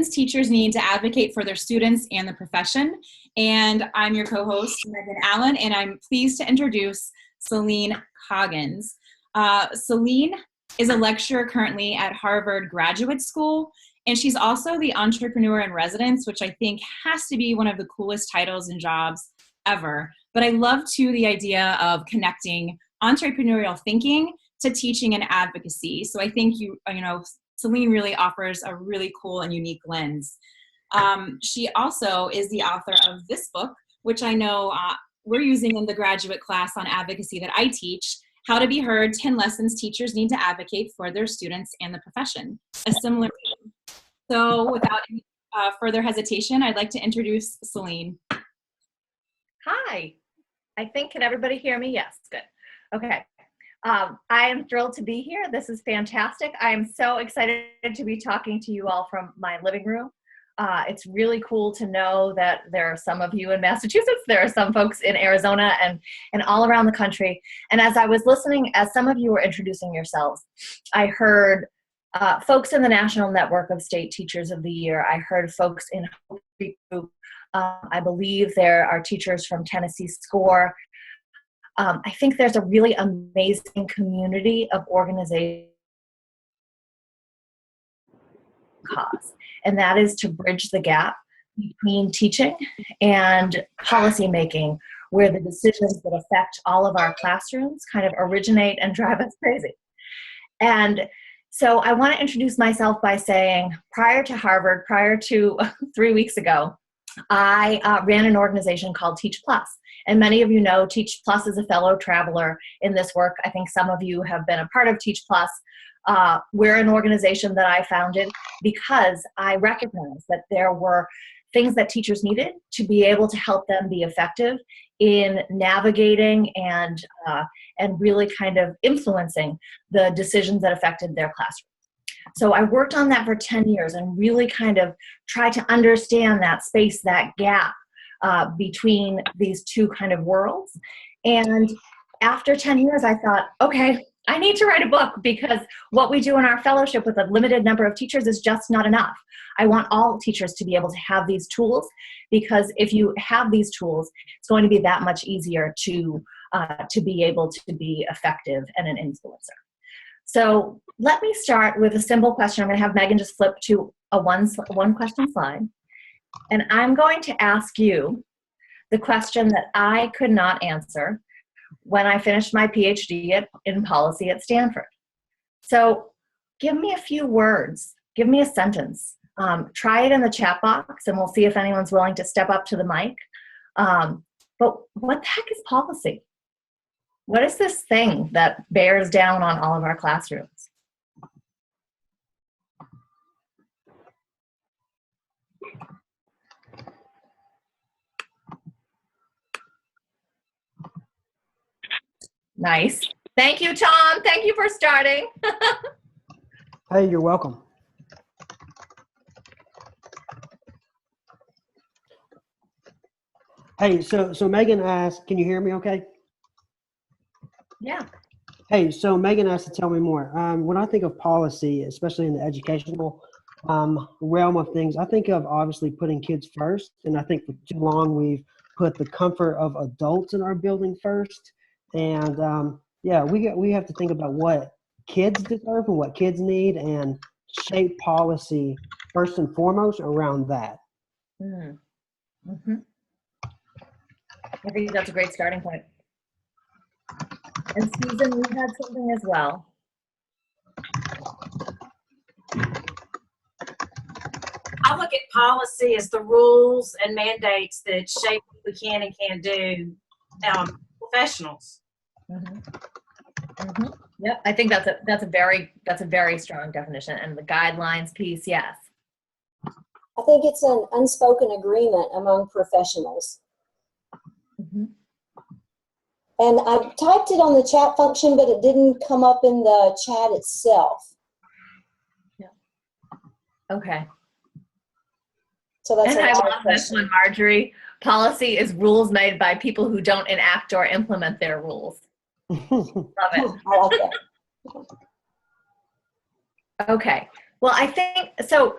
teachers need to advocate for their students and the profession. And I'm your co-host, Megan Allen, and I'm pleased to introduce Celine Coggins. Celine is a lecturer currently at Harvard Graduate School, and she's also the entrepreneur in residence, which I think has to be one of the coolest titles and jobs ever. But I love, too, the idea of connecting entrepreneurial thinking to teaching and advocacy. So I think Celine really offers a really cool and unique lens. She also is the author of this book, which I know we're using in the graduate class on advocacy that I teach, How to Be Heard, 10 Lessons Teachers Need to Advocate for Their Students and the Profession, a similar theme. So without any further hesitation, I'd like to introduce Celine. Hi. Can everybody hear me? Yes, good. Okay. I am thrilled to be here. This is fantastic. I am so excited to be talking to you all from my living room. It's really cool to know that there are some of you in Massachusetts, there are some folks in Arizona and all around the country. And as I was listening, as some of you were introducing yourselves, I heard folks in the National Network of State Teachers of the Year. I heard folks in Hope Group. I believe there are teachers from Tennessee SCORE. I think there's a really amazing community of organizations cause, and that is to bridge the gap between teaching and policy making, where the decisions that affect all of our classrooms kind of originate and drive us crazy. And so I want to introduce myself by saying, prior to Harvard, prior to 3 weeks ago, I ran an organization called Teach Plus. And many of you know Teach Plus is a fellow traveler in this work. I think some of you have been a part of Teach Plus. We're an organization that I founded because I recognized that there were things that teachers needed to be able to help them be effective in navigating and really kind of influencing the decisions that affected their classroom. So I worked on that for 10 years and really kind of tried to understand that space, that gap between these two kind of worlds. And after 10 years, I thought, okay, I need to write a book because what we do in our fellowship with a limited number of teachers is just not enough. I want all teachers to be able to have these tools, because if you have these tools, it's going to be that much easier to be able to be effective and an influencer. So let me start with a simple question. I'm going to have Megan just flip to a one question slide. And I'm going to ask you the question that I could not answer when I finished my PhD in policy at Stanford. So give me a few words. Give me a sentence. Try it in the chat box, and we'll see if anyone's willing to step up to the mic. But what the heck is policy? What is this thing that bears down on all of our classrooms? Nice. Thank you, Tom. Thank you for starting. Hey, you're welcome. Hey, so Megan asked, can you hear me okay? Yeah. Hey, so Megan asked to tell me more. When I think of policy, especially in the educational realm of things, I think of obviously putting kids first. And I think for too long we've put the comfort of adults in our building first. And yeah, we have to think about what kids deserve and what kids need and shape policy first and foremost around that. Mm-hmm. I think that's a great starting point. And Susan, you had something as well. I look at policy as the rules and mandates that shape what we can and can't do professionals. Mm-hmm. Mm-hmm. Yep, I think that's a very strong definition. And the guidelines piece, yes. I think it's an unspoken agreement among professionals. Mm-hmm. And I typed it on the chat function, but it didn't come up in the chat itself. Yeah. Okay. So that's. And I love this one, Marjorie. Policy is rules made by people who don't enact or implement their rules. Love it. I like that. Okay. Well, I think so.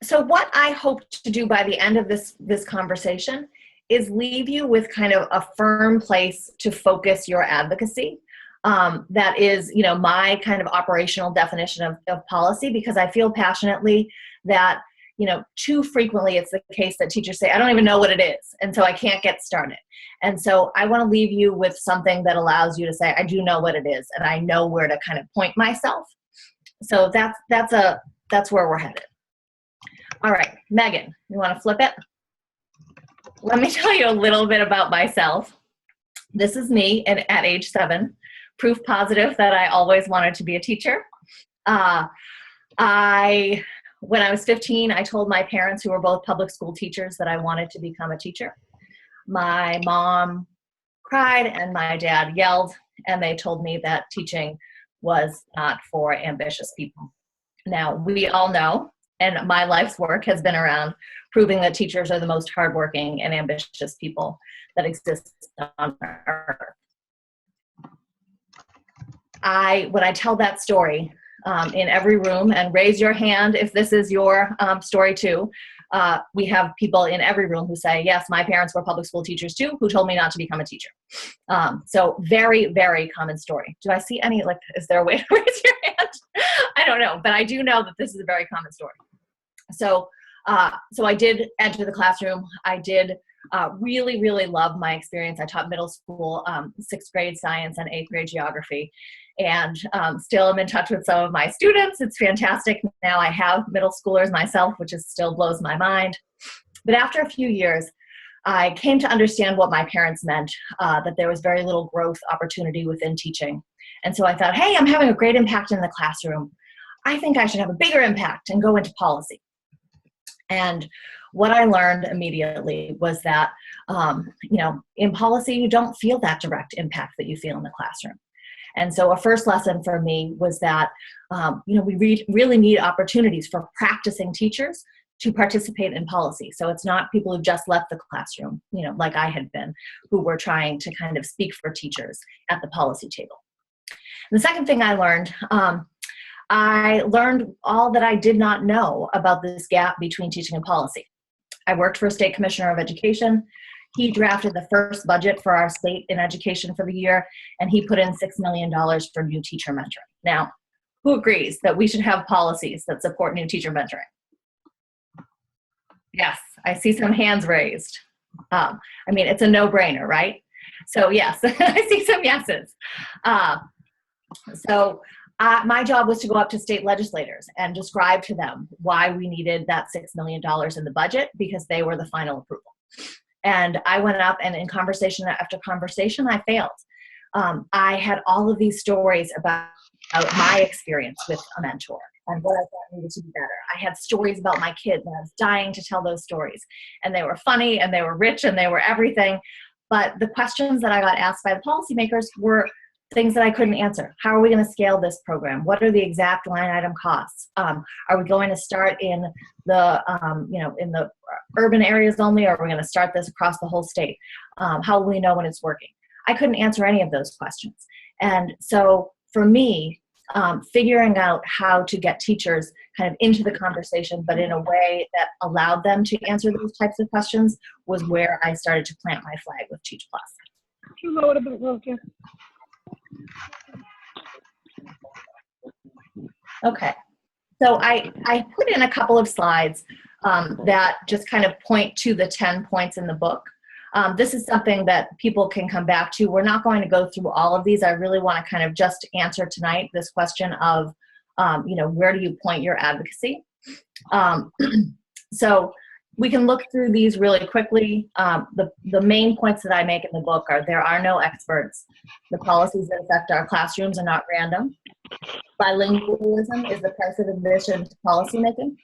So what I hope to do by the end of this conversation is leave you with kind of a firm place to focus your advocacy. That is, my kind of operational definition of policy, because I feel passionately that, too frequently it's the case that teachers say, I don't even know what it is, and so I can't get started. And so I want to leave you with something that allows you to say, I do know what it is, and I know where to kind of point myself. So that's where we're headed. All right, Megan, you want to flip it? Let me tell you a little bit about myself. This is me at age 7, proof positive that I always wanted to be a teacher. When I was 15, I told my parents, who were both public school teachers, that I wanted to become a teacher. My mom cried and my dad yelled, and they told me that teaching was not for ambitious people. Now, we all know, and my life's work has been around proving that teachers are the most hardworking and ambitious people that exist on earth. When I tell that story in every room, and raise your hand if this is your story too, we have people in every room who say, yes, my parents were public school teachers too, who told me not to become a teacher. So very, very common story. Do I see any, is there a way to raise your hand? I don't know, but I do know that this is a very common story. So I did enter the classroom. I did really, really love my experience. I taught middle school, 6th grade science and 8th grade geography. And still am in touch with some of my students. It's fantastic. Now I have middle schoolers myself, which still blows my mind. But after a few years, I came to understand what my parents meant, that there was very little growth opportunity within teaching. And so I thought, hey, I'm having a great impact in the classroom. I think I should have a bigger impact and go into policy. And what I learned immediately was that, in policy, you don't feel that direct impact that you feel in the classroom. And so a first lesson for me was that, we really need opportunities for practicing teachers to participate in policy. So it's not people who've just left the classroom, like I had been, who were trying to kind of speak for teachers at the policy table. And the second thing I learned all that I did not know about this gap between teaching and policy. I worked for a state commissioner of education. He drafted the first budget for our state in education for the year, and he put in $6 million for new teacher mentoring. Now, who agrees that we should have policies that support new teacher mentoring? Yes, I see some hands raised. It's a no-brainer, right? So yes, I see some yeses. My job was to go up to state legislators and describe to them why we needed that $6 million in the budget, because they were the final approval. And I went up, and in conversation after conversation, I failed. I had all of these stories about my experience with a mentor and what I thought needed to be better. I had stories about my kids, and I was dying to tell those stories. And they were funny, and they were rich, and they were everything. But the questions that I got asked by the policymakers were things that I couldn't answer. How are we going to scale this program? What are the exact line item costs? Are we going to start in the, in the urban areas only, or are we going to start this across the whole state? How will we know when it's working? I couldn't answer any of those questions. And so for me, figuring out how to get teachers kind of into the conversation, but in a way that allowed them to answer those types of questions, was where I started to plant my flag with Teach Plus. Can you lower it a bit, Roger? Okay, so I put in a couple of slides that just kind of point to the 10 points in the book. This is something that people can come back to. We're not going to go through all of these. I really want to kind of just answer tonight this question of, where do you point your advocacy? So we can look through these really quickly. The main points that I make in the book are: there are no experts. The policies that affect our classrooms are not random. Bilingualism is the price of admission to policymaking.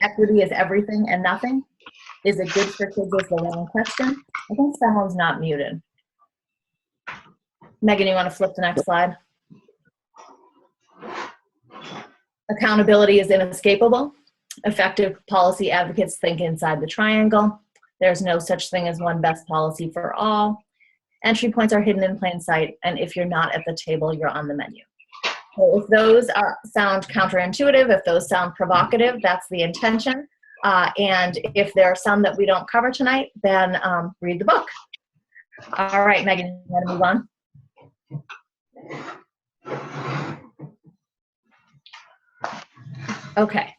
Equity is everything and nothing. Is it good for kids is the wrong question. I think someone's not muted. Megan, you want to flip the next slide? Accountability is inescapable. Effective policy advocates think inside the triangle. There's no such thing as one best policy for all. Entry points are hidden in plain sight, and if you're not at the table, you're on the menu. So if those sound counterintuitive, if those sound provocative, that's the intention. And if there are some that we don't cover tonight, then read the book. All right, Megan, you want to move on? Okay.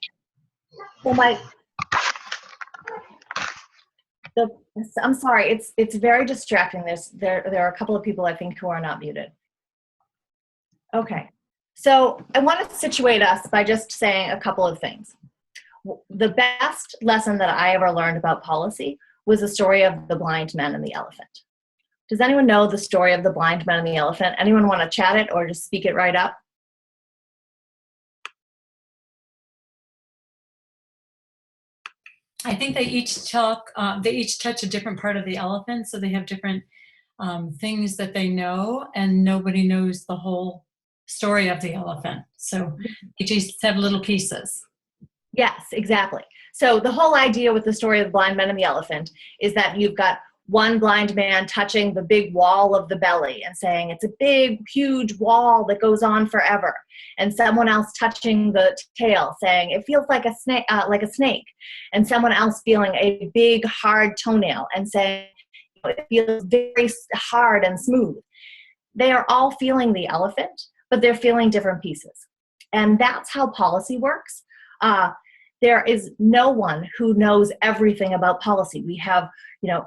So I'm sorry, it's very distracting. There are a couple of people I think who are not muted. Okay. So I want to situate us by just saying a couple of things. The best lesson that I ever learned about policy was the story of the blind men and the elephant. Does anyone know the story of the blind men and the elephant? Anyone want to chat it or just speak it right up? I think they each touch a different part of the elephant, so they have different things that they know, and nobody knows the whole story of the elephant. So they just have little pieces. Yes, exactly. So the whole idea with the story of the blind men and the elephant is that you've got one blind man touching the big wall of the belly and saying it's a big, huge wall that goes on forever, and someone else touching the tail saying it feels like a snake, and someone else feeling a big, hard toenail and saying it feels very hard and smooth. They are all feeling the elephant, but they're feeling different pieces, and that's how policy works. There is no one who knows everything about policy. We have,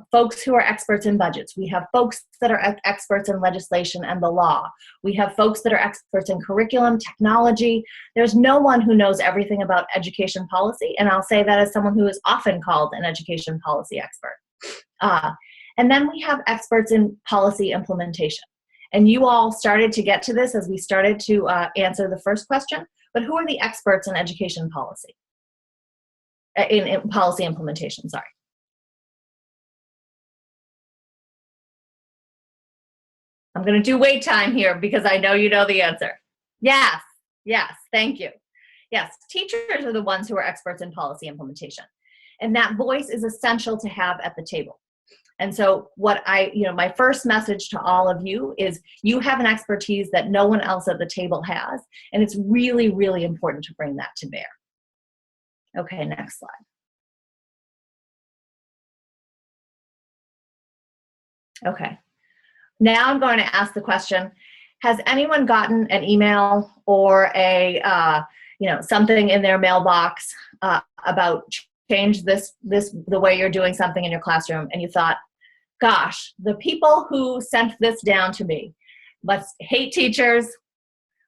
folks who are experts in budgets. We have folks that are experts in legislation and the law. We have folks that are experts in curriculum, technology. There's no one who knows everything about education policy, and I'll say that as someone who is often called an education policy expert. And then we have experts in policy implementation. And you all started to get to this as we started to answer the first question, but who are the experts in education policy? In policy implementation, sorry. I'm going to do wait time here because I know you know the answer. Yes, thank you. Yes, teachers are the ones who are experts in policy implementation. And that voice is essential to have at the table. And so my first message to all of you is you have an expertise that no one else at the table has, and it's really, really important to bring that to bear. Okay, next slide. Okay, now I'm going to ask the question, has anyone gotten an email or something in their mailbox about change the way you're doing something in your classroom, and you thought, gosh, the people who sent this down to me must hate teachers,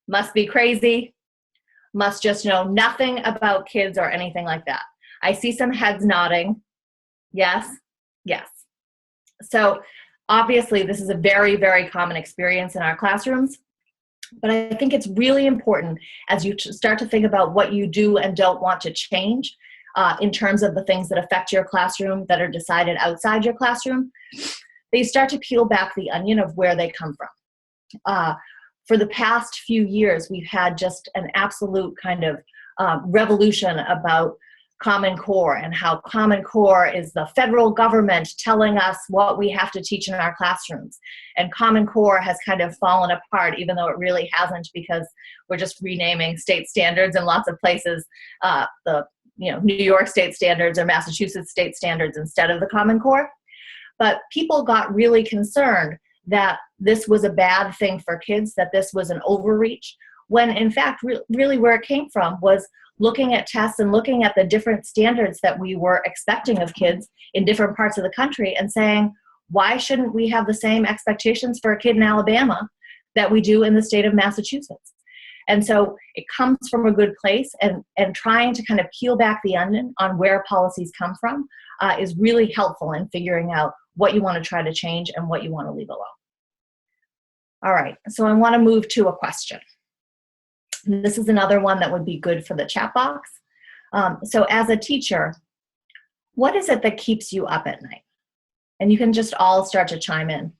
must be crazy, must just know nothing about kids or anything like that? I see some heads nodding. Yes. So obviously this is a very, very common experience in our classrooms, but I think it's really important as you start to think about what you do and don't want to change in terms of the things that affect your classroom that are decided outside your classroom, they start to peel back the onion of where they come from. For the past few years, we've had just an absolute kind of revolution about Common Core, and how Common Core is the federal government telling us what we have to teach in our classrooms. And Common Core has kind of fallen apart, even though it really hasn't, because we're just renaming state standards in lots of places, New York state standards or Massachusetts state standards instead of the Common Core. But people got really concerned that this was a bad thing for kids, that this was an overreach, when in fact, really where it came from was looking at tests and looking at the different standards that we were expecting of kids in different parts of the country and saying, why shouldn't we have the same expectations for a kid in Alabama that we do in the state of Massachusetts? And so it comes from a good place, and trying to kind of peel back the onion on where policies come from is really helpful in figuring out what you want to try to change and what you want to leave alone. All right, so I want to move to a question. This is another one that would be good for the chat box. So as a teacher, what is it that keeps you up at night? And you can just all start to chime in.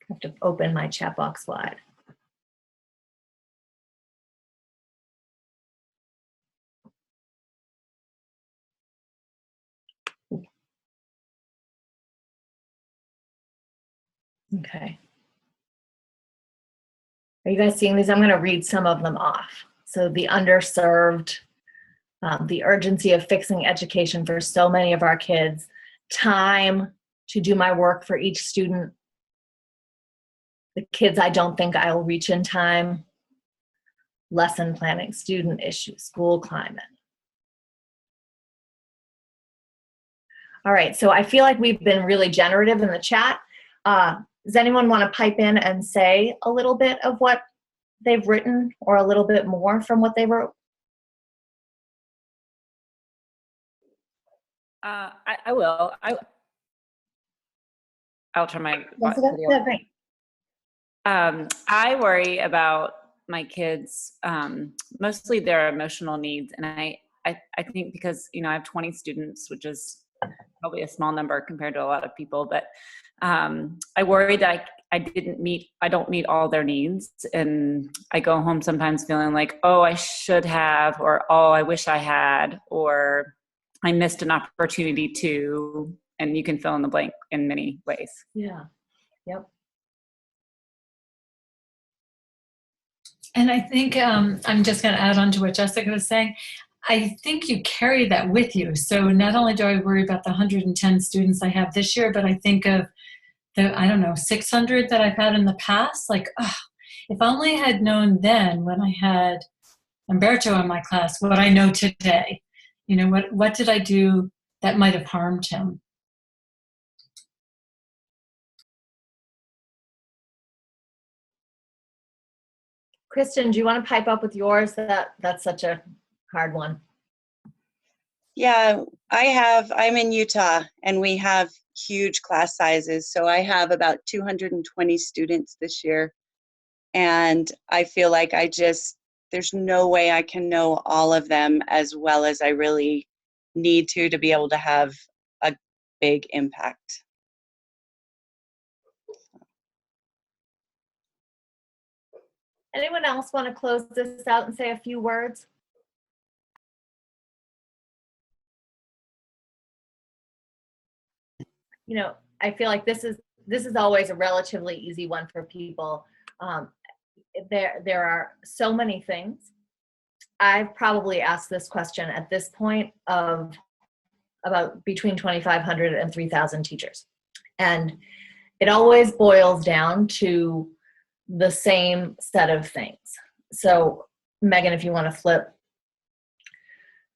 I have to open my chat box slide. Okay. Are you guys seeing these? I'm going to read some of them off. So the underserved, the urgency of fixing education for so many of our kids, time to do my work for each student, the kids I don't think I'll reach in time, lesson planning, student issues, school climate. All right, so I feel like we've been really generative in the chat. Does anyone want to pipe in and say a little bit of what they've written or a little bit more from what they wrote? I will. I'll turn my Jessica? video. Yeah, great. I worry about my kids, mostly their emotional needs. And I think because, I have 20 students, which is probably a small number compared to a lot of people, but I worry that I don't meet all their needs. And I go home sometimes feeling like, oh, I should have, or oh, I wish I had, or I missed an opportunity to, and you can fill in the blank in many ways. Yeah, yep. And I think I'm just going to add on to what Jessica was saying. I think you carry that with you. So not only do I worry about the 110 students I have this year, but I think of the, 600 that I've had in the past. Like, if only I had known then when I had Umberto in my class, what I know today. What did I do that might have harmed him? Kristen, do you want to pipe up with yours? That's such a hard one. Yeah, I'm in Utah and we have huge class sizes. So I have about 220 students this year. And I feel like there's no way I can know all of them as well as I really need to be able to have a big impact. Anyone else want to close this out and say a few words? I feel like this is always a relatively easy one for people. There are so many things. I've probably asked this question at this point of about between 2,500 and 3,000 teachers. And it always boils down to the same set of things. So Megan, if you want to flip.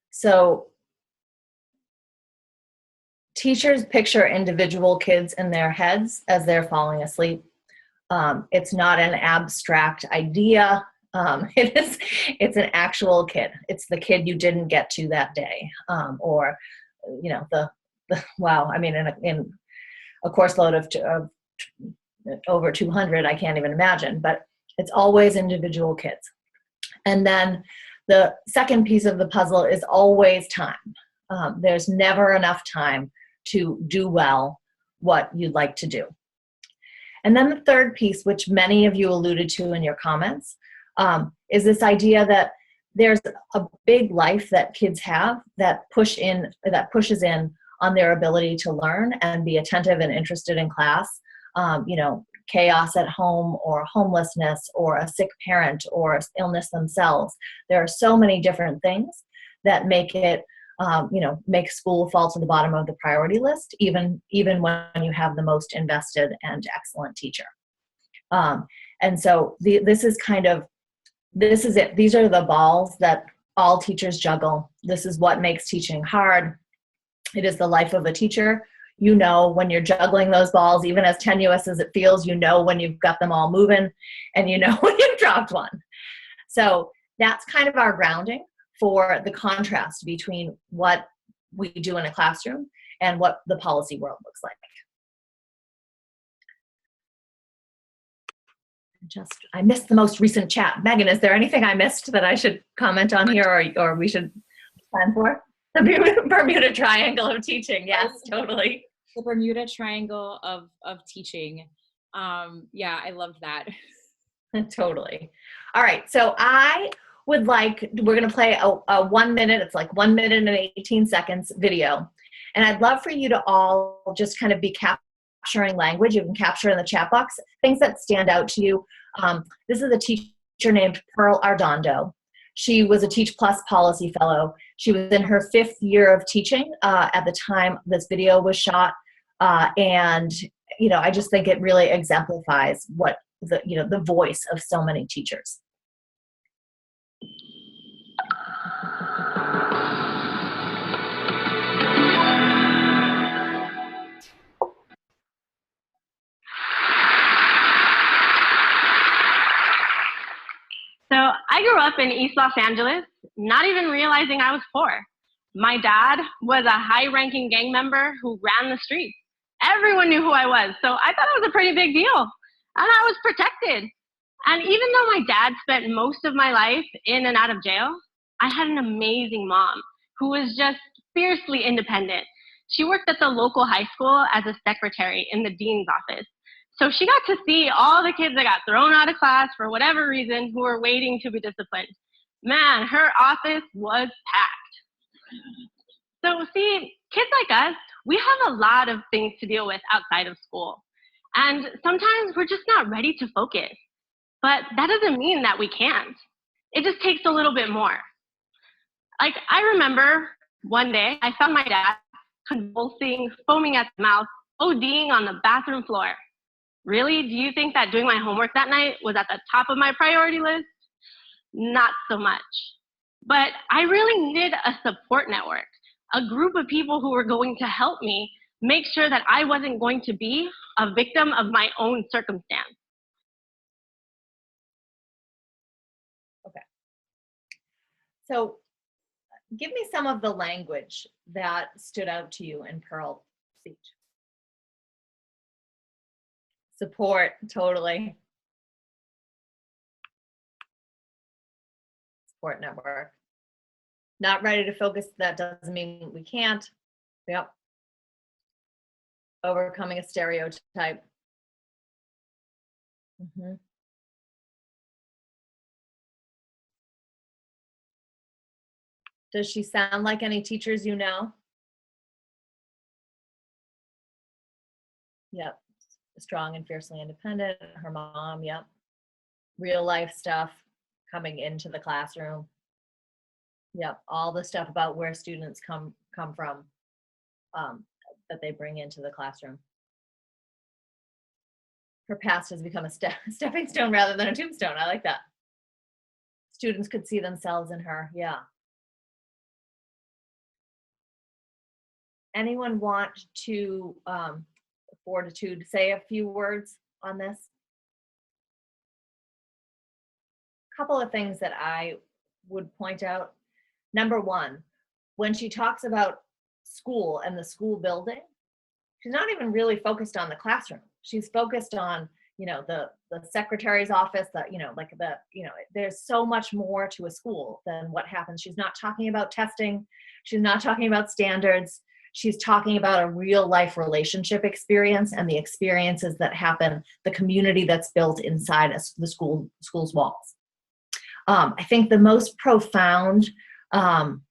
So teachers picture individual kids in their heads as they're falling asleep. It's not an abstract idea. It's an actual kid. It's the kid you didn't get to that day. Or, wow, I mean, in a course load of over 200, I can't even imagine, but it's always individual kids. And then the second piece of the puzzle is always time. There's never enough time to do well what you'd like to do. And then the third piece, which many of you alluded to in your comments, is this idea that there's a big life that kids have that pushes in on their ability to learn and be attentive and interested in class. Chaos at home or homelessness or a sick parent or illness themselves. There are so many different things that make it, make school fall to the bottom of the priority list, even when you have the most invested and excellent teacher. And so this is it. These are the balls that all teachers juggle. This is what makes teaching hard. It is the life of a teacher. When you're juggling those balls, even as tenuous as it feels, when you've got them all moving and when you've dropped one. So that's kind of our grounding for the contrast between what we do in a classroom and what the policy world looks like. I missed the most recent chat. Megan, is there anything I missed that I should comment on here or we should plan for? The Bermuda Triangle of teaching. Yes, totally. The Bermuda Triangle of teaching. Yeah, I loved that. Totally. All right. So we're going to play a 1 minute, it's like 1 minute and 18 seconds video. And I'd love for you to all just kind of be captured capturing language. You can capture in the chat box things that stand out to you. This is a teacher named Pearl Ardondo. She was a Teach Plus Policy Fellow. She was in her 5th year of teaching at the time this video was shot. And, I just think it really exemplifies what the voice of so many teachers. So I grew up in East Los Angeles, not even realizing I was poor. My dad was a high-ranking gang member who ran the streets. Everyone knew who I was, so I thought it was a pretty big deal. And I was protected. And even though my dad spent most of my life in and out of jail, I had an amazing mom who was just fiercely independent. She worked at the local high school as a secretary in the dean's office. So she got to see all the kids that got thrown out of class for whatever reason who were waiting to be disciplined. Man, her office was packed. So see, kids like us, we have a lot of things to deal with outside of school. And sometimes we're just not ready to focus. But that doesn't mean that we can't. It just takes a little bit more. Like, I remember one day I found my dad convulsing, foaming at the mouth, ODing on the bathroom floor. Really? Do you think that doing my homework that night was at the top of my priority list? Not so much. But I really needed a support network, a group of people who were going to help me make sure that I wasn't going to be a victim of my own circumstance. Okay. So give me some of the language that stood out to you in Pearl's speech. Support, totally. Support network. Not ready to focus, that doesn't mean we can't. Yep. Overcoming a stereotype. Mm-hmm. Does she sound like any teachers you know? Yep. Strong and fiercely independent. Her mom, yep. Real life stuff coming into the classroom. Yep. All the stuff about where students come from that they bring into the classroom. Her past has become a stepping stone rather than a tombstone. I like that. Students could see themselves in her. Yeah. Anyone want to Fortitude say a few words on this? A couple of things that I would point out. Number one, when she talks about school and the school building, she's not even really focused on the classroom. She's focused on, the secretary's office, there's so much more to a school than what happens. She's not talking about testing. She's not talking about standards. She's talking about a real life relationship experience and the experiences that happen, the community that's built inside the school's walls. I think the most profound kind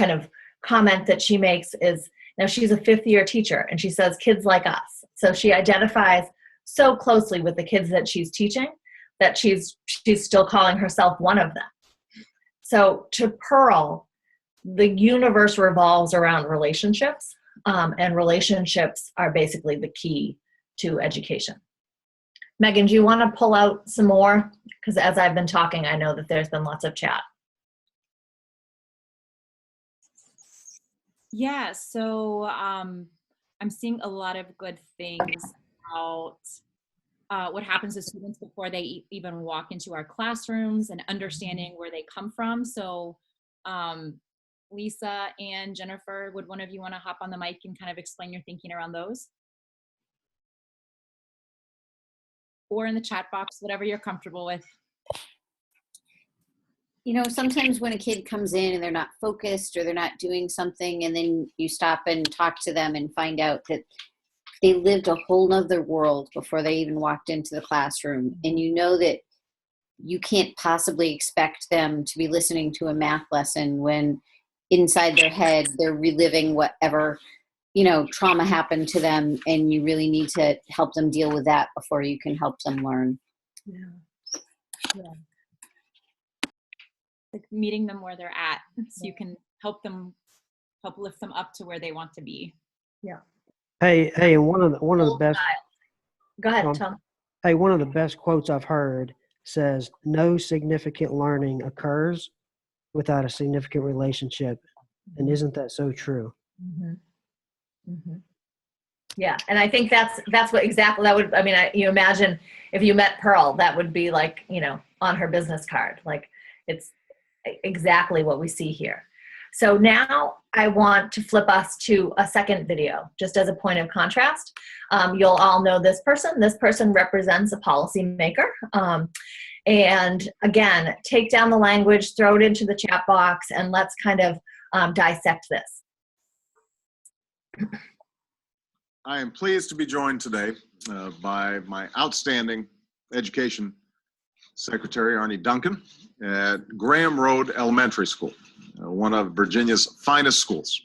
of comment that she makes is, now she's a 5th year teacher and she says kids like us. So she identifies so closely with the kids that she's teaching that she's still calling herself one of them. So to Pearl, the universe revolves around relationships, and relationships are basically the key to education. Megan, do you want to pull out some more? Because as I've been talking, I know that there's been lots of chat. Yeah, so I'm seeing a lot of good things about what happens to students before they even walk into our classrooms and understanding where they come from. So Lisa and Jennifer, would one of you want to hop on the mic and kind of explain your thinking around those? Or in the chat box, whatever you're comfortable with. Sometimes when a kid comes in and they're not focused or they're not doing something, and then you stop and talk to them and find out that they lived a whole nother world before they even walked into the classroom. And that you can't possibly expect them to be listening to a math lesson when inside their head they're reliving whatever trauma happened to them, and you really need to help them deal with that before you can help them learn. Yeah. Like meeting them where they're at, so you can help lift them up to where they want to be. Yeah. Hey, one of the best. Go ahead, Tom. Hey, one of the best quotes I've heard says, "No significant learning occurs without a significant relationship," and isn't that so true? Mm-hmm. Mm-hmm. Yeah, and I think that's what exactly that would. I mean, you imagine if you met Pearl, that would be like on her business card. Like it's exactly what we see here. So now I want to flip us to a second video, just as a point of contrast. You'll all know this person. This person represents a policymaker. And again, take down the language, throw it into the chat box, and let's kind of dissect this. I am pleased to be joined today by my outstanding education secretary, Arne Duncan, at Graham Road Elementary School, one of Virginia's finest schools.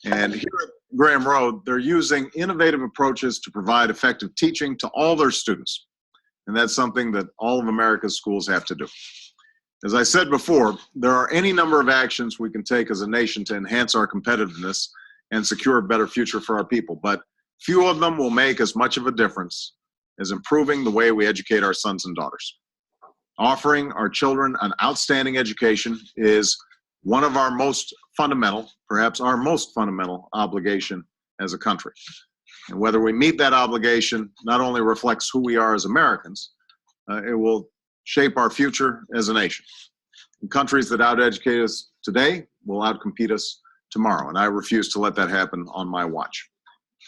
And here at Graham Road, they're using innovative approaches to provide effective teaching to all their students. And that's something that all of America's schools have to do. As I said before, there are any number of actions we can take as a nation to enhance our competitiveness and secure a better future for our people, but few of them will make as much of a difference as improving the way we educate our sons and daughters. Offering our children an outstanding education is one of our most fundamental, perhaps our most fundamental obligation as a country. And whether we meet that obligation not only reflects who we are as Americans, it will shape our future as a nation. And countries that out-educate us today will outcompete us tomorrow, and I refuse to let that happen on my watch.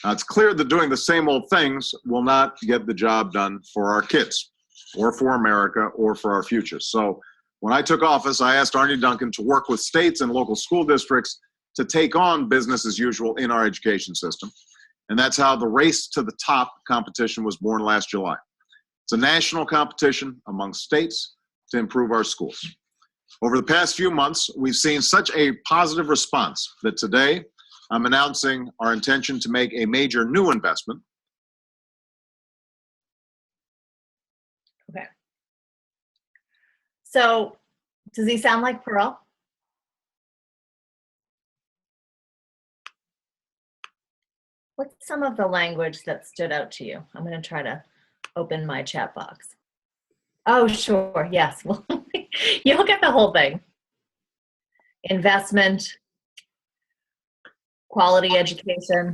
Now, it's clear that doing the same old things will not get the job done for our kids, or for America, or for our future. So when I took office, I asked Arne Duncan to work with states and local school districts to take on business as usual in our education system. And that's how the Race to the Top competition was born last July. It's a national competition among states to improve our schools. Over the past few months, we've seen such a positive response that today I'm announcing our intention to make a major new investment. Okay. So, does he sound like Pearl? What's some of the language that stood out to you? I'm going to try to open my chat box. Oh, sure. Yes. Well, you'll get the whole thing. Investment, quality education.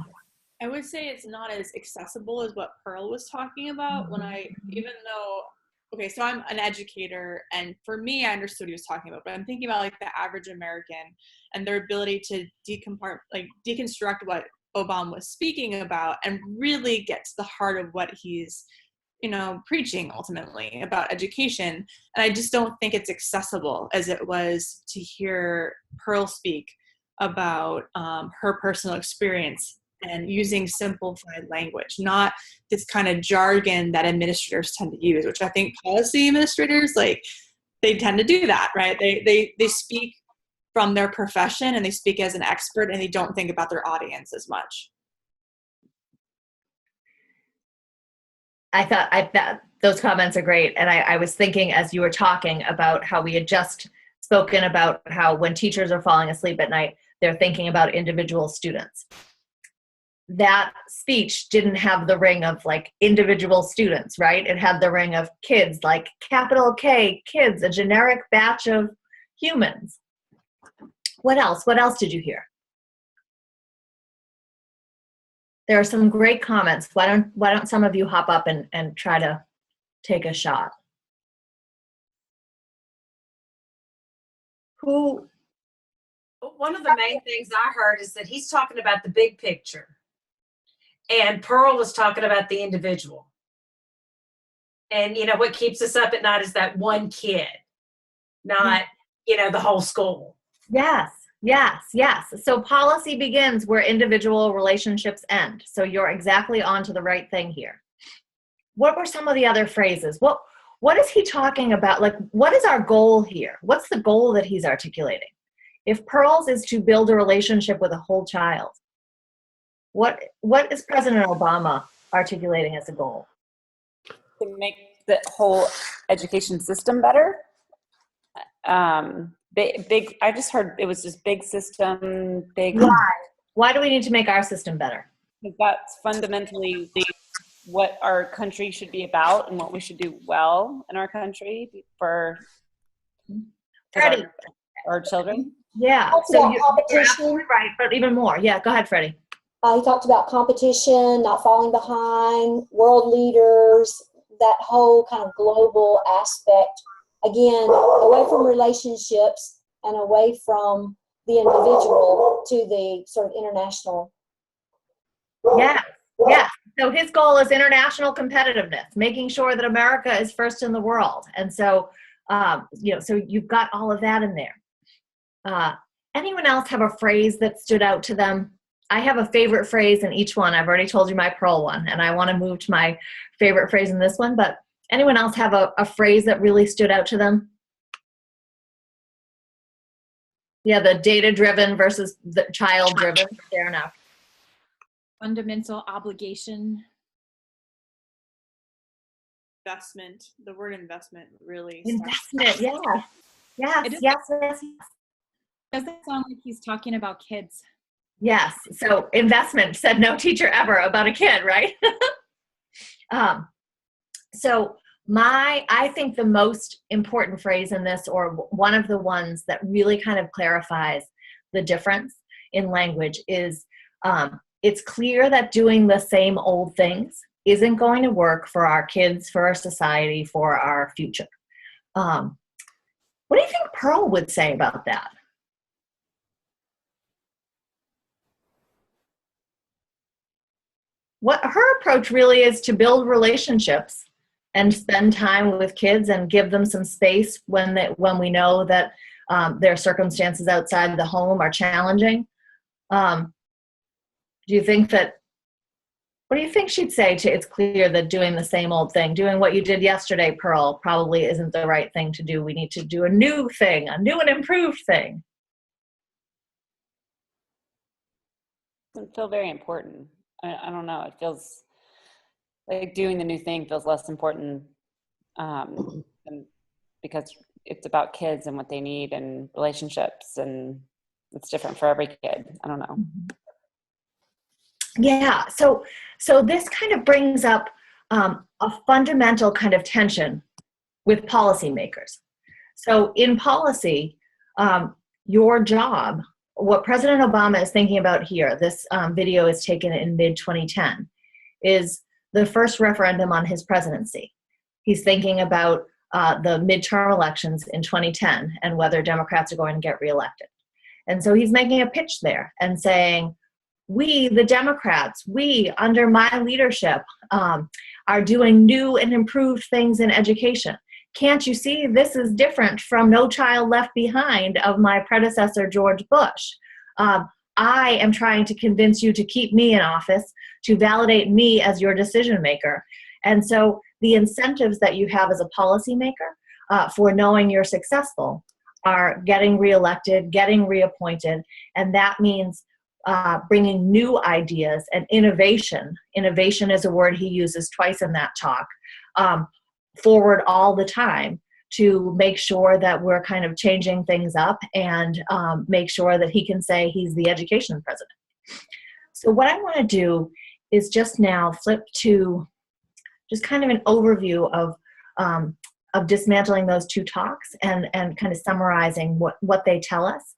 I would say it's not as accessible as what Pearl was talking about. Even though, okay, so I'm an educator, and for me, I understood what he was talking about, but I'm thinking about like the average American and their ability to deconstruct what Obama was speaking about and really get to the heart of what he's, preaching ultimately about education. And I just don't think it's accessible as it was to hear Pearl speak about her personal experience and using simplified language, not this kind of jargon that administrators tend to use, which I think policy administrators, they tend to do that, right? They speak from their profession and they speak as an expert and they don't think about their audience as much. I thought those comments are great. And I was thinking as you were talking about how we had just spoken about how when teachers are falling asleep at night, they're thinking about individual students. That speech didn't have the ring of like individual students, right? It had the ring of kids, like capital K, kids, a generic batch of humans. What else? What else did you hear? There are some great comments. Why don't some of you hop up and try to take a shot? One of the main things I heard is that he's talking about the big picture, and Pearl was talking about the individual. And what keeps us up at night is that one kid, not the whole school. Yes. So policy begins where individual relationships end. So you're exactly onto the right thing here. What were some of the other phrases? What is he talking about? Like, what is our goal here? What's the goal that he's articulating? If Pearl's is to build a relationship with a whole child, What is President Obama articulating as a goal? To make the whole education system better. Big. I just heard it was just big system, big. Why do we need to make our system better? Because that's fundamentally what our country should be about and what we should do well in our country for our children. Yeah. So you're absolutely right, but even more. Yeah, go ahead, Freddie. He talked about competition, not falling behind, world leaders, that whole kind of global aspect. Again, away from relationships and away from the individual to the sort of international. Yeah. So his goal is international competitiveness, making sure that America is first in the world. And so, so you've got all of that in there. Anyone else have a phrase that stood out to them? I have a favorite phrase in each one. I've already told you my Pearl one, and I want to move to my favorite phrase in this one, but anyone else have a phrase that really stood out to them? Yeah, the data-driven versus the child-driven. Fair enough. Fundamental obligation. Investment. The word investment really. Investment, yeah. Yes. Doesn't sound like he's talking about kids. Yes. So investment said no teacher ever about a kid, right? I think the most important phrase in this, or one of the ones that really kind of clarifies the difference in language, is it's clear that doing the same old things isn't going to work for our kids, for our society, for our future. What do you think Pearl would say about that? What her approach really is to build relationships and spend time with kids and give them some space when we know that their circumstances outside the home are challenging. Do you think that, what do you think she'd say to, it's clear that doing the same old thing, doing what you did yesterday, Pearl, probably isn't the right thing to do. We need to do a new thing, a new and improved thing. Doesn't feel very important. I don't know. It feels like doing the new thing feels less important because it's about kids and what they need and relationships, and it's different for every kid. I don't know. Yeah. So this kind of brings up a fundamental kind of tension with policymakers. So in policy, your job, what President Obama is thinking about here, this video is taken in mid-2010, is the first referendum on his presidency. He's thinking about the midterm elections in 2010 and whether Democrats are going to get reelected. And so he's making a pitch there and saying, we, the Democrats, we, under my leadership, are doing new and improved things in education. Can't you see this is different from No Child Left Behind of my predecessor, George Bush? I am trying to convince you to keep me in office, to validate me as your decision maker. And so the incentives that you have as a policymaker for knowing you're successful are getting reelected, getting reappointed, and that means bringing new ideas and innovation. Innovation is a word he uses twice in that talk. Forward all the time to make sure that we're kind of changing things up and make sure that he can say he's the education president. So what I want to do is just now flip to just kind of an overview of dismantling those two talks and kind of summarizing what they tell us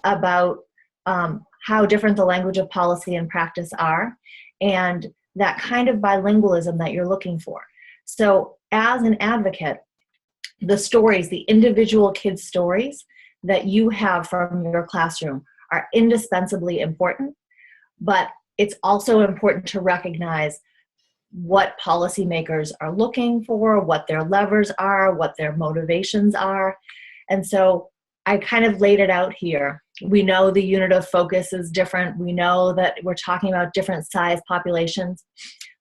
about how different the language of policy and practice are, and that kind of bilingualism that you're looking for. So as an advocate, the stories, the individual kids' stories that you have from your classroom are indispensably important, but it's also important to recognize what policymakers are looking for, what their levers are, what their motivations are. And so I kind of laid it out here. We know the unit of focus is different. We know that we're talking about different size populations,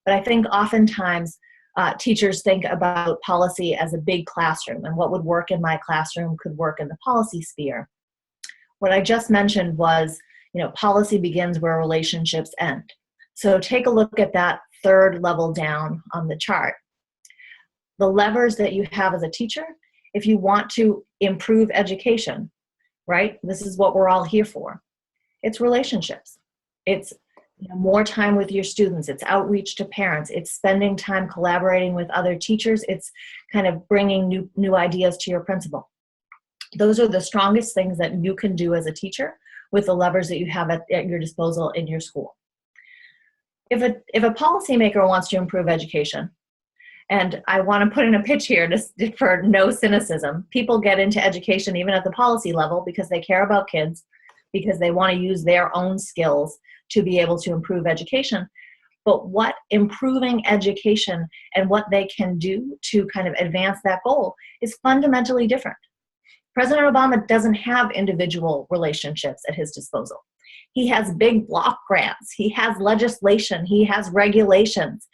but I think oftentimes teachers think about policy as a big classroom, and what would work in my classroom could work in the policy sphere. What I just mentioned was, policy begins where relationships end. So take a look at that third level down on the chart. The levers that you have as a teacher, if you want to improve education, right? This is what we're all here for. It's relationships. It's more time with your students. It's outreach to parents. It's spending time collaborating with other teachers. It's kind of bringing new ideas to your principal. Those are the strongest things that you can do as a teacher with the levers that you have at your disposal in your school. If a policymaker wants to improve education, and I want to put in a pitch here for no cynicism, people get into education even at the policy level because they care about kids, because they want to use their own skills to be able to improve education. But what improving education and what they can do to kind of advance that goal is fundamentally different. President Obama doesn't have individual relationships at his disposal. He has big block grants. He has legislation. He has regulations,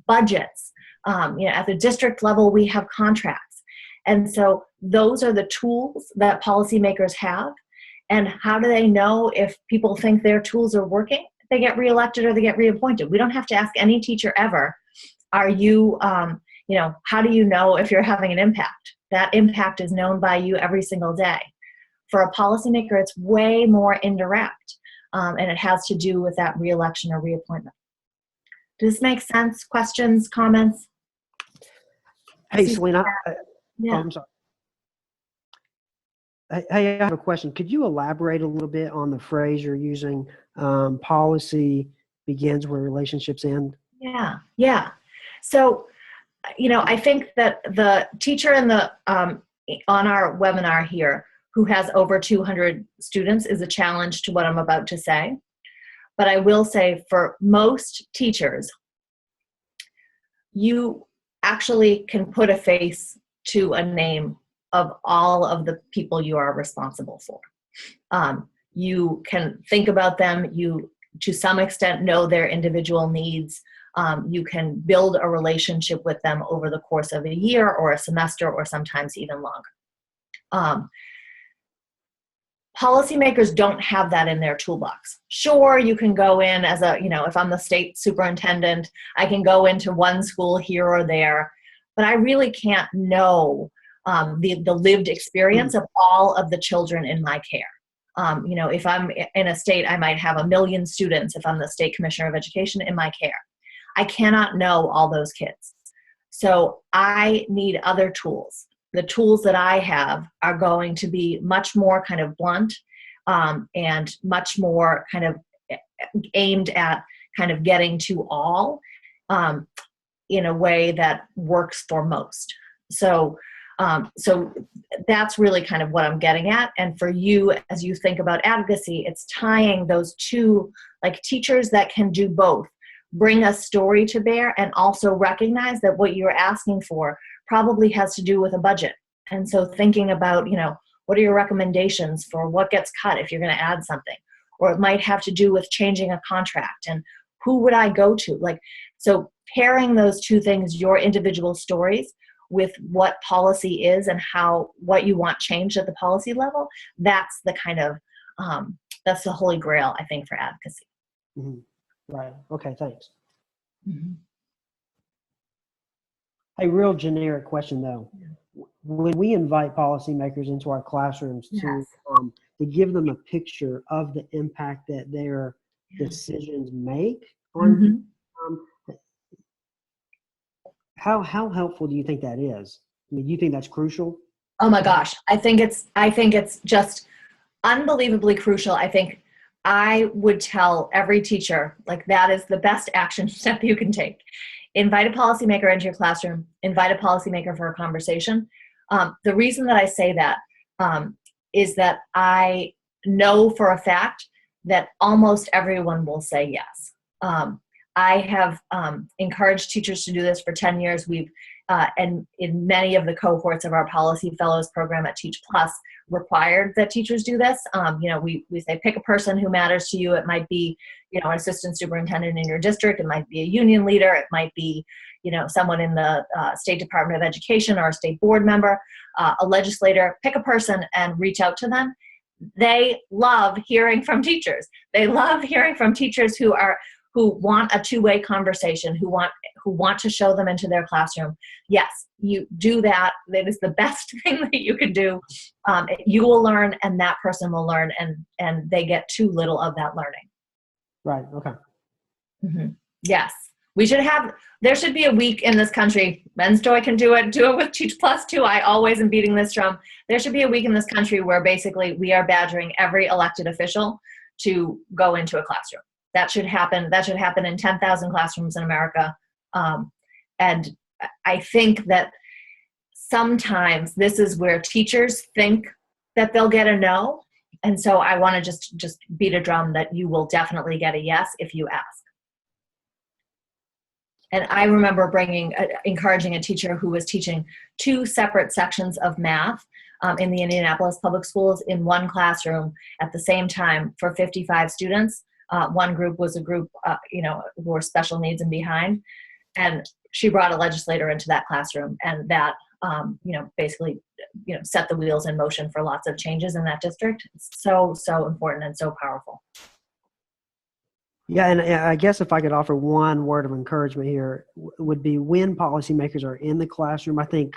budgets. At the district level, we have contracts. And so those are the tools that policymakers have. And how do they know if people think their tools are working? They get reelected or they get reappointed. We don't have to ask any teacher ever, how do you know if you're having an impact? That impact is known by you every single day. For a policymaker, it's way more indirect, and it has to do with that reelection or reappointment. Does this make sense? Questions, comments? Hey, Celine, Yeah. I'm sorry. Hey, I have a question. Could you elaborate a little bit on the phrase you're using, policy begins where relationships end? Yeah. So, I think that the teacher on our webinar here who has over 200 students is a challenge to what I'm about to say. But I will say for most teachers, you actually can put a face to a name of all of the people you are responsible for. You can think about them. You, to some extent, know their individual needs. You can build a relationship with them over the course of a year or a semester or sometimes even longer. Policymakers don't have that in their toolbox. Sure, you can go in as if I'm the state superintendent, I can go into one school here or there, but I really can't know the lived experience of all of the children in my care. If I'm in a state, I might have 1 million students if I'm the state commissioner of education in my care. I cannot know all those kids. So I need other tools. The tools that I have are going to be much more kind of blunt and much more kind of aimed at kind of getting to all in a way that works for most. So that's really kind of what I'm getting at. And for you, as you think about advocacy, it's tying those two, like teachers that can do both, bring a story to bear and also recognize that what you're asking for probably has to do with a budget. And so thinking about, what are your recommendations for what gets cut if you're going to add something? Or it might have to do with changing a contract and who would I go to? So pairing those two things, your individual stories with what policy is and what you want changed at the policy level, that's the kind of, that's the holy grail, I think, for advocacy. Mm-hmm. Right. Okay, thanks. Mm-hmm. Hey, real generic question though. When we invite policymakers into our classrooms to give them a picture of the impact that their decisions make on how helpful do you think that is? I mean, do you think that's crucial? Oh my gosh, I think it's just unbelievably crucial. I think I would tell every teacher, that is the best action step you can take. Invite a policymaker into your classroom, invite a policymaker for a conversation. The reason that I say that is that I know for a fact that almost everyone will say yes. I have encouraged teachers to do this for 10 years. We've, and in many of the cohorts of our Policy Fellows program at Teach Plus, required that teachers do this. We say pick a person who matters to you. It might be, an assistant superintendent in your district. It might be a union leader. It might be, someone in the State Department of Education or a state board member, a legislator. Pick a person and reach out to them. They love hearing from teachers. They love hearing from teachers who who want a two-way conversation, who want to show them into their classroom, yes, you do that. That is the best thing that you can do. You will learn, and that person will learn, and they get too little of that learning. Right. Okay. Mm-hmm. Yes. There should be a week in this country. Men's Joy can do it with Teach Plus too. I always am beating this drum. There should be a week in this country where basically we are badgering every elected official to go into a classroom. That should happen. That should happen in 10,000 classrooms in America. And I think that sometimes this is where teachers think that they'll get a no. And so I want to just beat a drum that you will definitely get a yes if you ask. And I remember encouraging a teacher who was teaching 2 separate sections of math in the Indianapolis Public Schools in one classroom at the same time for 55 students. One group was a group, who were special needs and behind. And she brought a legislator into that classroom, and that, basically, set the wheels in motion for lots of changes in that district. It's so, so important and so powerful. Yeah, and I guess if I could offer one word of encouragement here, would be when policymakers are in the classroom, I think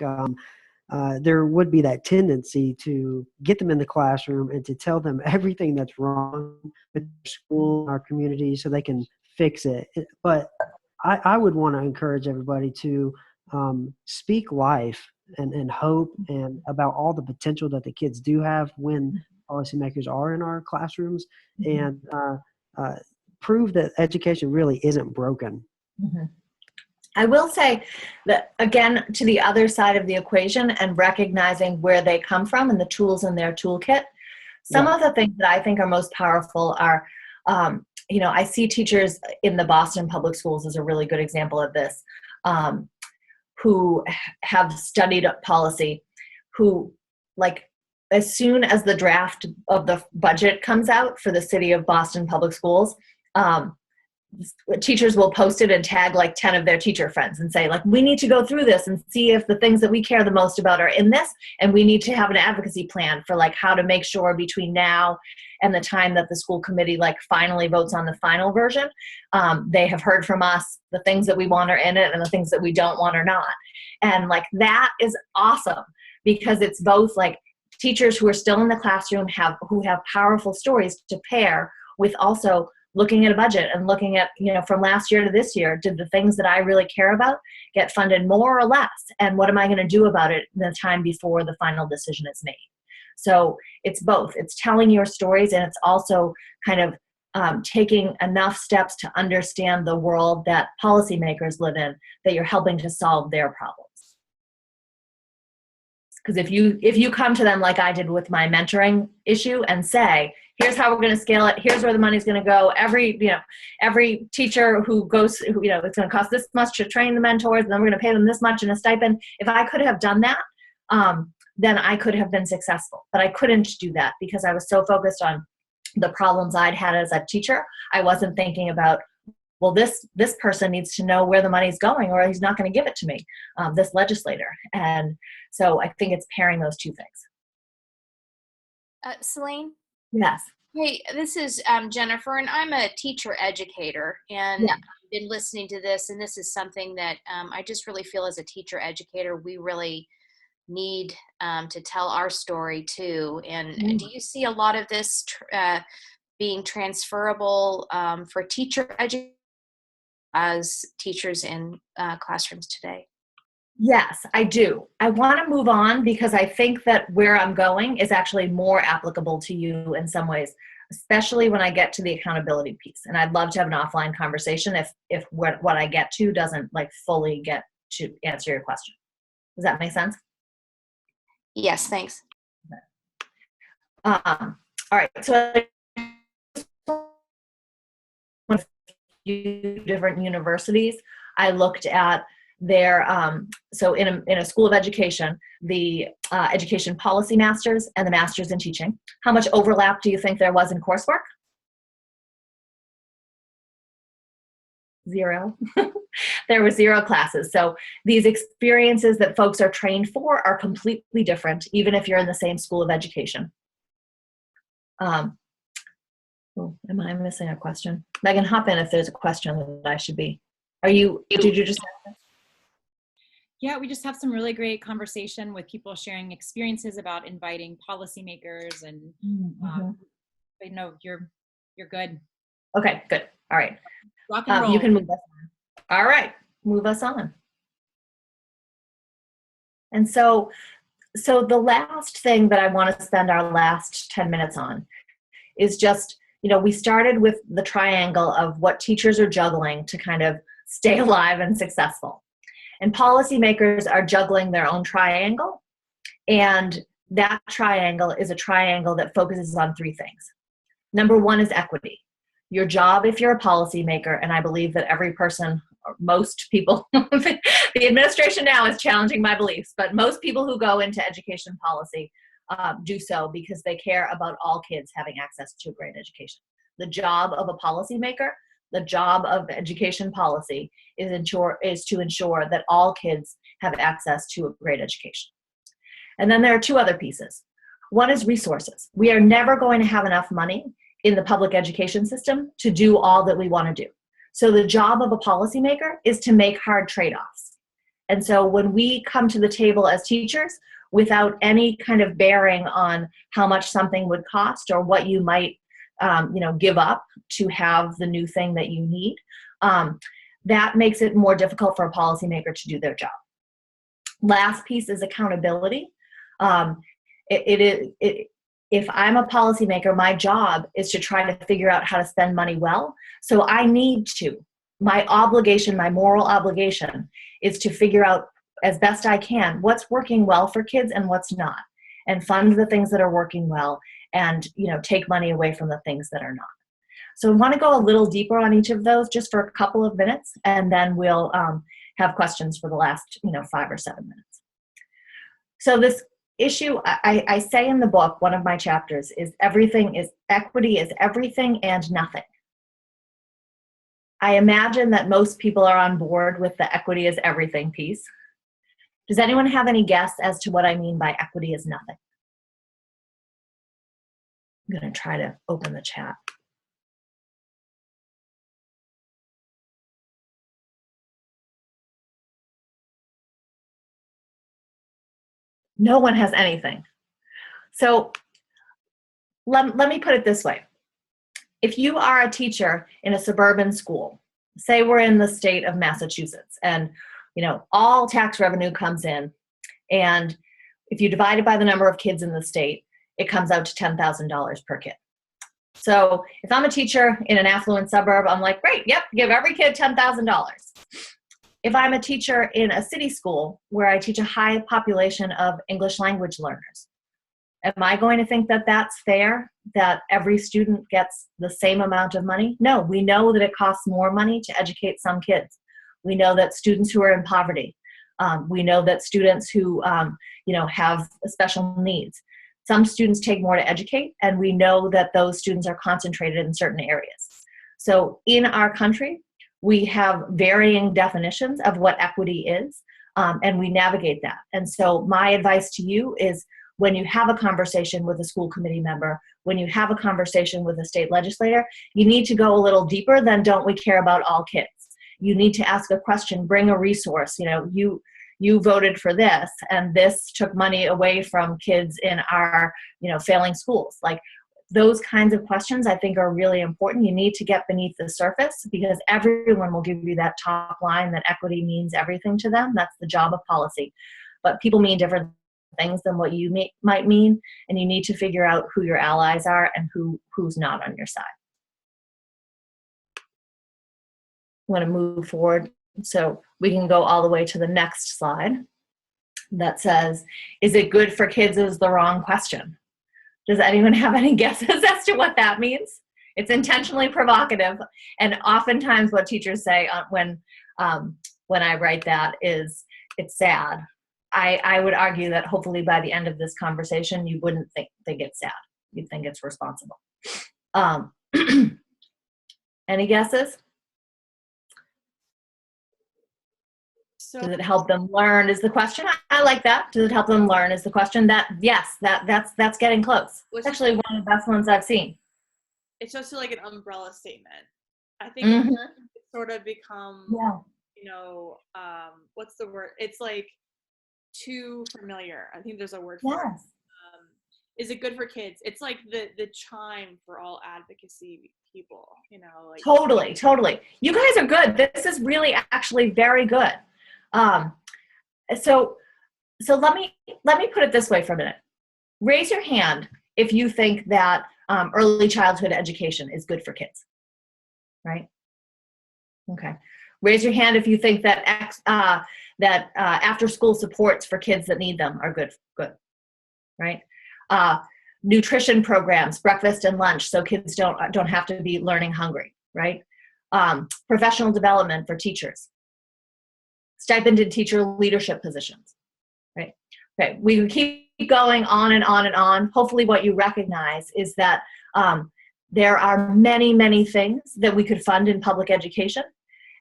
there would be that tendency to get them in the classroom and to tell them everything that's wrong with their school, our community, so they can fix it. But I would want to encourage everybody to speak life and hope and about all the potential that the kids do have when policymakers are in our classrooms, and prove that education really isn't broken. Mm-hmm. I will say that, again, to the other side of the equation and recognizing where they come from and the tools in their toolkit, some of the things that I think are most powerful are, I see teachers in the Boston Public Schools as a really good example of this, who have studied policy, who, like, as soon as the draft of the budget comes out for the city of Boston Public Schools, teachers will post it and tag like 10 of their teacher friends and say, like, we need to go through this and see if the things that we care the most about are in this, and we need to have an advocacy plan for like how to make sure between now and the time that the school committee like finally votes on the final version, they have heard from us the things that we want are in it and the things that we don't want are not. And like that is awesome, because it's both like teachers who are still in the classroom who have powerful stories to pair with also looking at a budget and looking at, from last year to this year, did the things that I really care about get funded more or less? And what am I going to do about it in the time before the final decision is made? So it's both. It's telling your stories, and it's also kind of taking enough steps to understand the world that policymakers live in, that you're helping to solve their problems. Because if you come to them like I did with my mentoring issue and say, here's how we're going to scale it, here's where the money's going to go, every teacher who goes, it's going to cost this much to train the mentors, and then we're going to pay them this much in a stipend. If I could have done that, then I could have been successful. But I couldn't do that because I was so focused on the problems I'd had as a teacher. I wasn't thinking about, well, this person needs to know where the money's going, or he's not going to give it to me, this legislator. And so I think it's pairing those two things. Celine? Yes. Hey, this is Jennifer, and I'm a teacher educator, and I've been listening to this, and this is something that I just really feel as a teacher educator, we really need to tell our story too. And do you see a lot of this being transferable for teacher education as teachers in classrooms today? Yes, I do. I want to move on because I think that where I'm going is actually more applicable to you in some ways, especially when I get to the accountability piece. And I'd love to have an offline conversation if what I get to doesn't like fully get to answer your question. Does that make sense? Yes, thanks. Okay. All right. So a few different universities, I looked at their, so in a school of education, the education policy masters and the masters in teaching. How much overlap do you think there was in coursework? 0. There were 0 classes. So these experiences that folks are trained for are completely different, even if you're in the same school of education. Oh, am I missing a question? Megan, hop in if there's a question that I should be. Did you just? Yeah, we just have some really great conversation with people sharing experiences about inviting policymakers, and I know you're good. Okay, good. All right. Rock and roll. You can move us on. All right, move us on. And so the last thing that I want to spend our last 10 minutes on is just, we started with the triangle of what teachers are juggling to kind of stay alive and successful. And policymakers are juggling their own triangle. And that triangle is a triangle that focuses on three things. Number one is equity. Your job, if you're a policymaker, and I believe that every person, or most people, the administration now is challenging my beliefs, but most people who go into education policy do so because they care about all kids having access to a great education. The job of a policymaker, the job of education policy is to ensure that all kids have access to a great education. And then there are two other pieces. One is resources. We are never going to have enough money in the public education system to do all that we want to do. So the job of a policymaker is to make hard trade-offs. And so when we come to the table as teachers without any kind of bearing on how much something would cost or what you might give up to have the new thing that you need, that makes it more difficult for a policymaker to do their job. Last piece is accountability. If I'm a policymaker, my job is to try to figure out how to spend money well. So I need to, my obligation, my moral obligation is to figure out as best I can what's working well for kids and what's not, and fund the things that are working well and take money away from the things that are not. So I want to go a little deeper on each of those just for a couple of minutes, and then we'll have questions for the last 5 or 7 minutes. So this issue, I say in the book, one of my chapters is equity is everything and nothing. I imagine that most people are on board with the equity is everything piece. Does anyone have any guess as to what I mean by equity is nothing? I'm going to try to open the chat. No one has anything. So let me put it this way. If you are a teacher in a suburban school, say we're in the state of Massachusetts, and all tax revenue comes in, and if you divide it by the number of kids in the state, it comes out to $10,000 per kid. So if I'm a teacher in an affluent suburb, I'm like, great, yep, give every kid $10,000. If I'm a teacher in a city school where I teach a high population of English language learners, am I going to think that that's fair, that every student gets the same amount of money? No, we know that it costs more money to educate some kids. We know that students who are in poverty, we know that students who have special needs, some students take more to educate, and we know that those students are concentrated in certain areas. So in our country, we have varying definitions of what equity is, and we navigate that. And so my advice to you is, when you have a conversation with a school committee member, when you have a conversation with a state legislator, you need to go a little deeper than don't we care about all kids. You need to ask a question, bring a resource. You voted for this, and this took money away from kids in our failing schools. Like, those kinds of questions I think are really important. You need to get beneath the surface, because everyone will give you that top line that equity means everything to them. That's the job of policy. But people mean different things than what you might mean, and you need to figure out who your allies are and who's not on your side. I'm going to move forward so we can go all the way to the next slide that says, is it good for kids is the wrong question. Does anyone have any guesses as to what that means? It's intentionally provocative, and oftentimes what teachers say when I write that is, it's sad. I would argue that hopefully by the end of this conversation, you wouldn't think it's sad. You'd think it's responsible. Any guesses? So, does it help them learn is the question. I like that. Does it help them learn is the question. Yes, that's getting close. It's actually one of the best ones I've seen. it's just like an umbrella statement. I think Mhm. it's sort of become, Yeah. what's the word? It's like too familiar. I think there's a word for it. Yes. Is it good for kids? It's like the chime for all advocacy people, like Totally. You guys are good. This is really actually very good. So let me put it this way for a minute. Raise your hand if you think that early childhood education is good for kids, right? Okay. Raise your hand if you think that after school supports for kids that need them are good, right? Nutrition programs, breakfast and lunch, so kids don't have to be learning hungry, right? Professional development for teachers, stipended teacher leadership positions, right? Okay, we can keep going on and on and on. Hopefully what you recognize is that there are many, many things that we could fund in public education.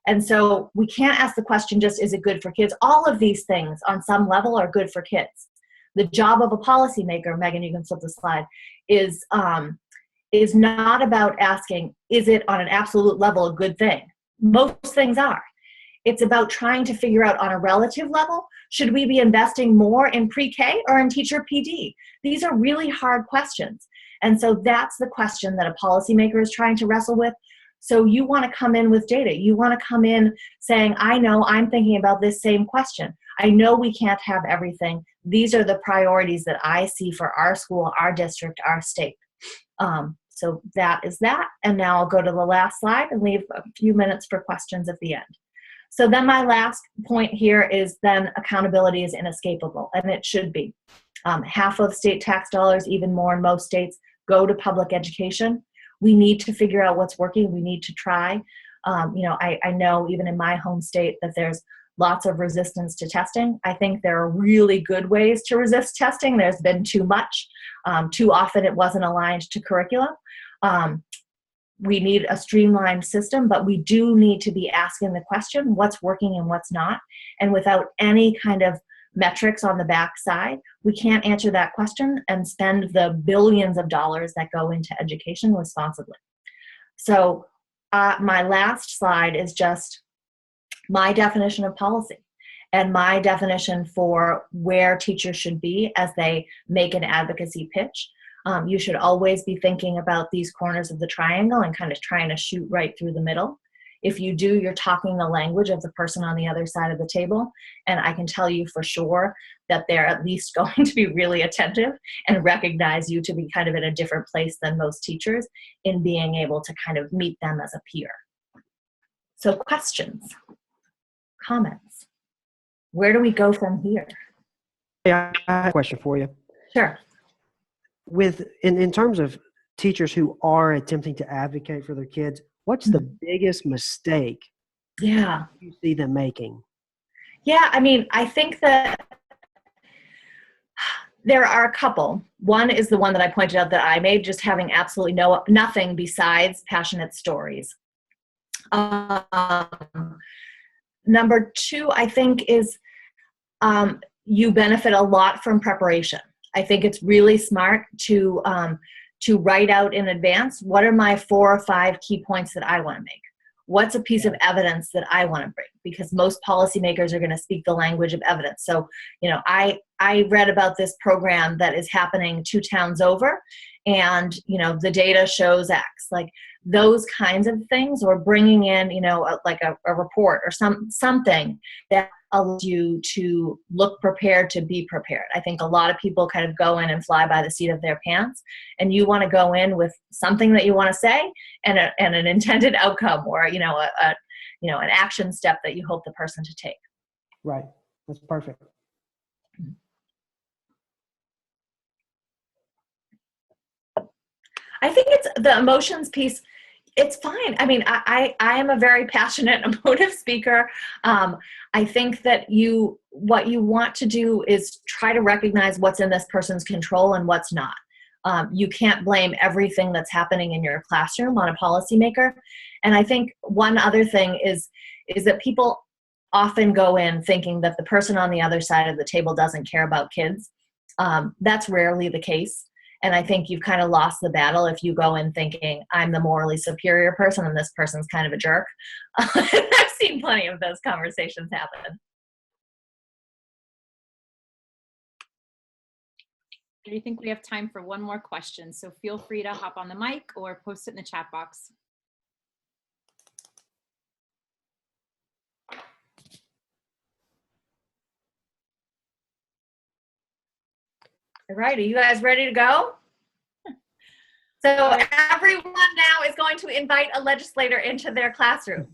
And so we can't ask the question just, is it good for kids? All of these things on some level are good for kids. The job of a policymaker, Megan, you can flip the slide, is not about asking, is it on an absolute level a good thing? Most things are. It's about trying to figure out on a relative level, should we be investing more in pre-K or in teacher PD? These are really hard questions. And so that's the question that a policymaker is trying to wrestle with. So you want to come in with data. You want to come in saying, I know I'm thinking about this same question. I know we can't have everything. These are the priorities that I see for our school, our district, our state. So that is that. And now I'll go to the last slide and leave a few minutes for questions at the end. So then my last point here is then accountability is inescapable, and it should be. Half of state tax dollars, even more in most states, go to public education. We need to figure out what's working. We need to try. I know even in my home state that there's lots of resistance to testing. I think there are really good ways to resist testing. There's been too much. Too often it wasn't aligned to curriculum. We need a streamlined system, but we do need to be asking the question, what's working and what's not? And without any kind of metrics on the backside, we can't answer that question and spend the billions of dollars that go into education responsibly. So my last slide is just my definition of policy and my definition for where teachers should be as they make an advocacy pitch. You should always be thinking about these corners of the triangle and kind of trying to shoot right through the middle. If you do, you're talking the language of the person on the other side of the table. And I can tell you for sure that they're at least going to be really attentive and recognize you to be kind of in a different place than most teachers in being able to kind of meet them as a peer. So questions, comments, where do we go from here? Yeah, I have a question for you. Sure. In terms of teachers who are attempting to advocate for their kids, what's the biggest mistake you see them making? Yeah, I mean, I think that there are a couple. One is the one that I pointed out that I made, just having absolutely nothing besides passionate stories. Number two, I think, is you benefit a lot from preparation. I think it's really smart to write out in advance, what are my 4 or 5 key points that I want to make? What's a piece of evidence that I want to bring? Because most policymakers are going to speak the language of evidence. So, I read about this program that is happening 2 towns over, and, the data shows X. Like those kinds of things, or bringing in, like a report or something that allows you to look prepared to be prepared. I think a lot of people kind of go in and fly by the seat of their pants, and you want to go in with something that you want to say and an intended outcome, or an action step that you hope the person to take. Right. That's perfect. I think it's the emotions piece. It's fine. I mean, I am a very passionate, emotive speaker. I think that what you want to do is try to recognize what's in this person's control and what's not. You can't blame everything that's happening in your classroom on a policymaker. And I think one other thing is that people often go in thinking that the person on the other side of the table doesn't care about kids. That's rarely the case. And I think you've kind of lost the battle if you go in thinking, I'm the morally superior person and this person's kind of a jerk. I've seen plenty of those conversations happen. I think we have time for one more question, so feel free to hop on the mic or post it in the chat box. All right, are you guys ready to go? So everyone now is going to invite a legislator into their classroom.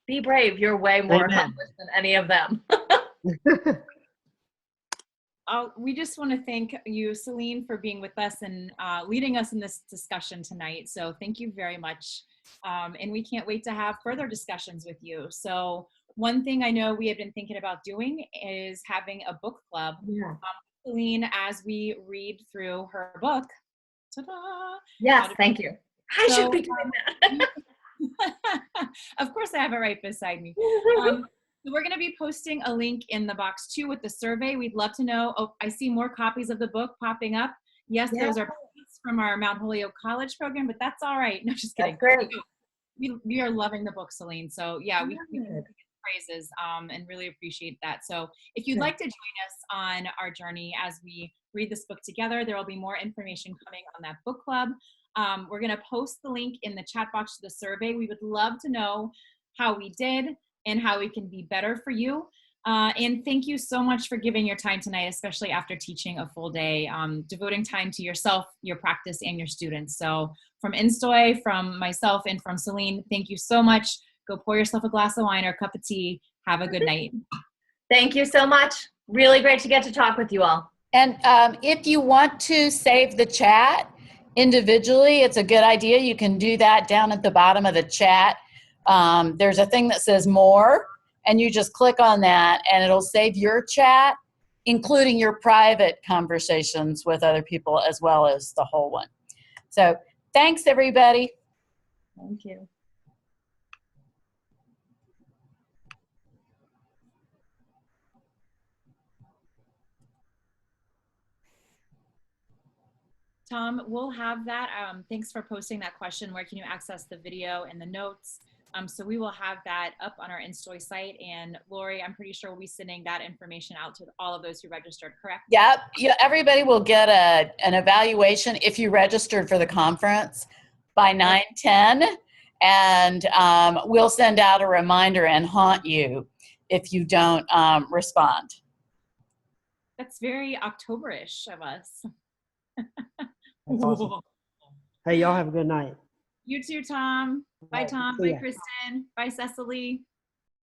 Be brave, you're way more accomplished than any of them. We just want to thank you, Celine, for being with us and leading us in this discussion tonight. So thank you very much. And we can't wait to have further discussions with you. So one thing I know we have been thinking about doing is having a book club. Yeah. Celine, as we read through her book. Ta-da! Yes, thank you. I should be doing that. Of course, I have it right beside me. So we're going to be posting a link in the box too with the survey. We'd love to know. Oh, I see more copies of the book popping up. Yes, those are from our Mount Holyoke College program, but that's all right. No, just kidding. That's great. We are loving the book, Celine. So yeah, we praises and really appreciate that. So if you'd like to join us on our journey as we read this book together, there will be more information coming on that book club. We're going to post the link in the chat box to the survey. We would love to know how we did and how we can be better for you. And thank you so much for giving your time tonight, especially after teaching a full day, devoting time to yourself, your practice, and your students. So from Instoy, from myself, and from Celine, thank you so much. Go pour yourself a glass of wine or a cup of tea. Have a good night. Thank you so much. Really great to get to talk with you all. And if you want to save the chat individually, it's a good idea. You can do that down at the bottom of the chat. There's a thing that says more, and you just click on that and it'll save your chat, including your private conversations with other people as well as the whole one. So thanks, everybody. Thank you. Tom, we'll have that. Thanks for posting that question. Where can you access the video and the notes? So we will have that up on our Instoy site. And Lori, I'm pretty sure we'll be sending that information out to all of those who registered, correct? Yep. Yeah, everybody will get an evaluation if you registered for the conference by 9/10. And we'll send out a reminder and haunt you if you don't respond. That's very October-ish of us. That's awesome. Hey, y'all have a good night. You too, Tom. Bye, Tom. See Bye, ya. Kristen. Bye, Cecily.